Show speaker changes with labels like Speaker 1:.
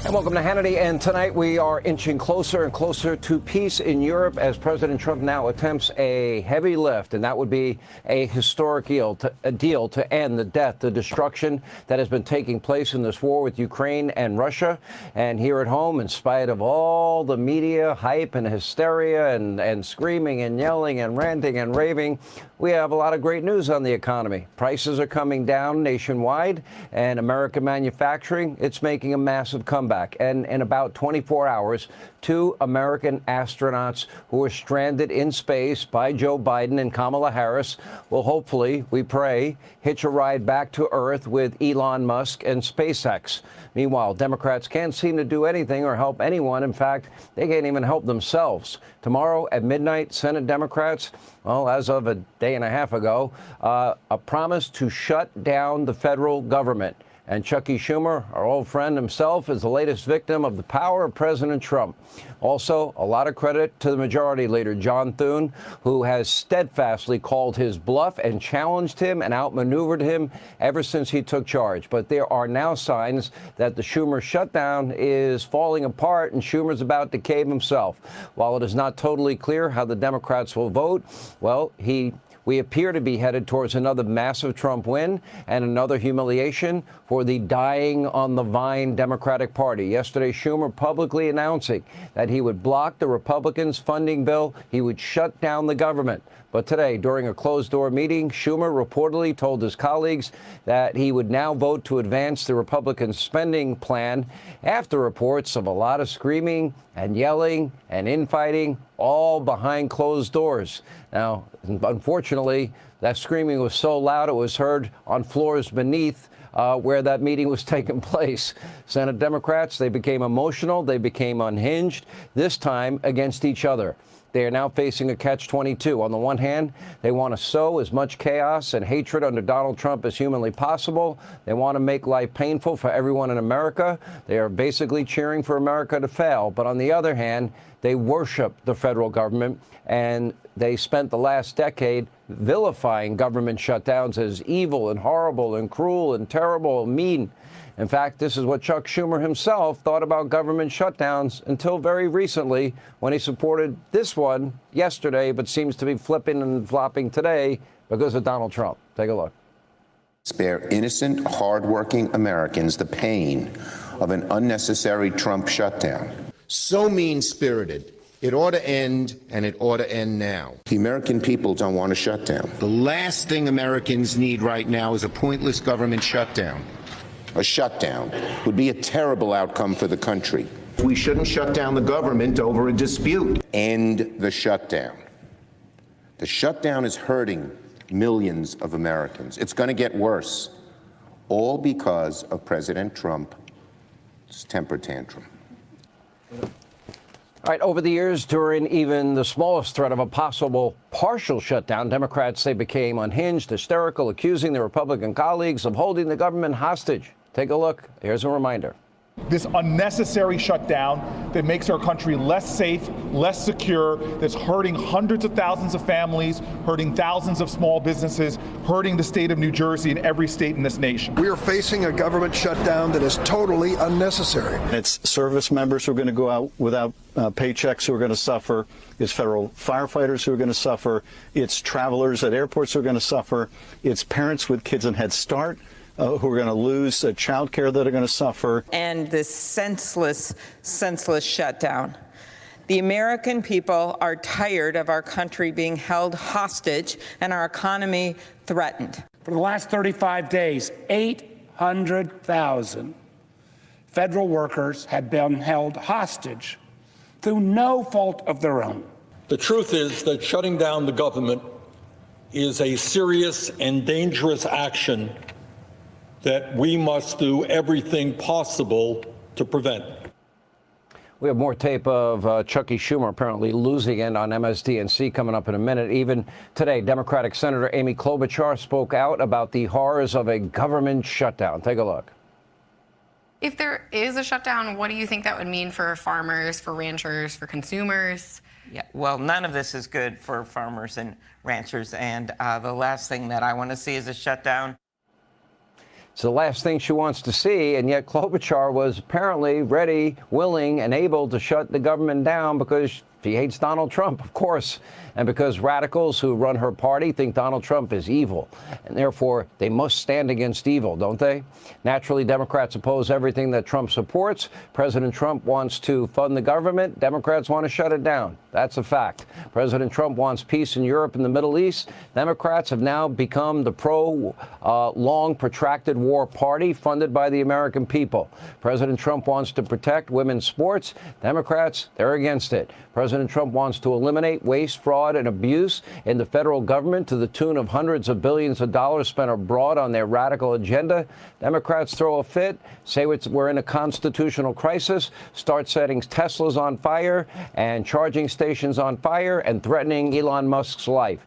Speaker 1: And welcome to Hannity. And tonight we are inching closer and closer to peace in Europe as President Trump now attempts a heavy lift, and that would be a historic deal to end the death, the destruction that has been taking place in this war with Ukraine and Russia. And here at home, in spite of all the media hype and hysteria and screaming and yelling and ranting and raving, we have a lot of great news on the economy. Prices are coming down nationwide, and American manufacturing, it's making a massive comeback. And in about 24 hours, 2 American astronauts who were stranded in space by Joe Biden and Kamala Harris will hopefully, we pray, hitch a ride back to Earth with Elon Musk and SpaceX. Meanwhile, Democrats can't seem to do anything or help anyone. In fact, they can't even help themselves. Tomorrow at midnight, Senate Democrats, well, as of a day and a half ago, a promise to shut down the federal government. And Chuckie Schumer, our old friend himself, is the latest victim of the power of President Trump. Also, a lot of credit to the Majority Leader, John Thune, who has steadfastly called his bluff and challenged him and outmaneuvered him ever since he took charge. But there are now signs that the Schumer shutdown is falling apart and Schumer's about to cave himself. While it is not totally clear how the Democrats will vote, well, we appear to be headed towards another massive Trump win and another humiliation for the dying on the vine Democratic Party. Yesterday, Schumer publicly announcing that he would block the Republicans' funding bill. He would shut down the government. But today, during a closed-door meeting, Schumer reportedly told his colleagues that he would now vote to advance the Republican spending plan after reports of a lot of screaming and yelling and infighting, all behind closed doors. Now, unfortunately, that screaming was so loud it was heard on floors beneath where that meeting was taking place. Senate Democrats, they became emotional, they became unhinged, this time against each other. They are now facing a catch-22. On the one hand, they want to sow as much chaos and hatred under Donald Trump as humanly possible. They want to make life painful for everyone in America. They are basically cheering for America to fail. But on the other hand, they worship the federal government, and they spent the last decade vilifying government shutdowns as evil and horrible and cruel and terrible and mean. In fact, this is what Chuck Schumer himself thought about government shutdowns until very recently, when he supported this one yesterday, but seems to be flipping and flopping today because of Donald Trump. Take a look.
Speaker 2: Spare innocent, hardworking Americans the pain of an unnecessary Trump shutdown.
Speaker 3: So mean-spirited. It ought to end, and it ought to end now.
Speaker 2: The American people don't want a shutdown.
Speaker 3: The last thing Americans need right now is a pointless government shutdown.
Speaker 2: A shutdown would be a terrible outcome for the country.
Speaker 3: We shouldn't shut down the government over a dispute.
Speaker 2: End the shutdown. The shutdown is hurting millions of Americans. It's going to get worse, all because of President Trump's temper tantrum.
Speaker 1: All right, over the years, during even the smallest threat of a possible partial shutdown, Democrats, they became unhinged, hysterical, accusing their Republican colleagues of holding the government hostage. Take a look. Here's a reminder.
Speaker 4: This unnecessary shutdown that makes our country less safe, less secure, that's hurting hundreds of thousands of families, hurting thousands of small businesses, hurting the state of New Jersey and every state in this nation.
Speaker 5: We are facing a government shutdown that is totally unnecessary.
Speaker 6: It's service members who are going to go out without paychecks who are going to suffer. It's federal firefighters who are going to suffer. It's travelers at airports who are going to suffer. It's parents with kids in Head Start who are going to lose child care that are going to suffer.
Speaker 7: And this senseless shutdown. The American people are tired of our country being held hostage and our economy threatened.
Speaker 8: For the last 35 days, 800,000 federal workers have been held hostage through no fault of their own.
Speaker 9: The truth is that shutting down the government is a serious and dangerous action that we must do everything possible to prevent.
Speaker 1: We have more tape of Chuckie Schumer apparently losing it on MSDNC coming up in a minute. Even today, Democratic Senator Amy Klobuchar spoke out about the horrors of a government shutdown. Take a look.
Speaker 10: If there is a shutdown, what do you think that would mean for farmers, for ranchers, for consumers?
Speaker 7: Yeah, well, none of this is good for farmers and ranchers. And the last thing that I want to see is a shutdown.
Speaker 1: It's the last thing she wants to see, and yet Klobuchar was apparently ready, willing, and able to shut the government down because she hates Donald Trump, of course, and because radicals who run her party think Donald Trump is evil, and therefore they must stand against evil, don't they? Naturally, Democrats oppose everything that Trump supports. President Trump wants to fund the government. Democrats want to shut it down. That's a fact. President Trump wants peace in Europe and the Middle East. Democrats have now become the long, protracted war party funded by the American people. President Trump wants to protect women's sports. Democrats, they're against it. President Trump wants to eliminate waste, fraud, and abuse in the federal government to the tune of hundreds of billions of dollars spent abroad on their radical agenda. Democrats throw a fit, say we're in a constitutional crisis, start setting Teslas on fire and charging stations on fire and threatening Elon Musk's life.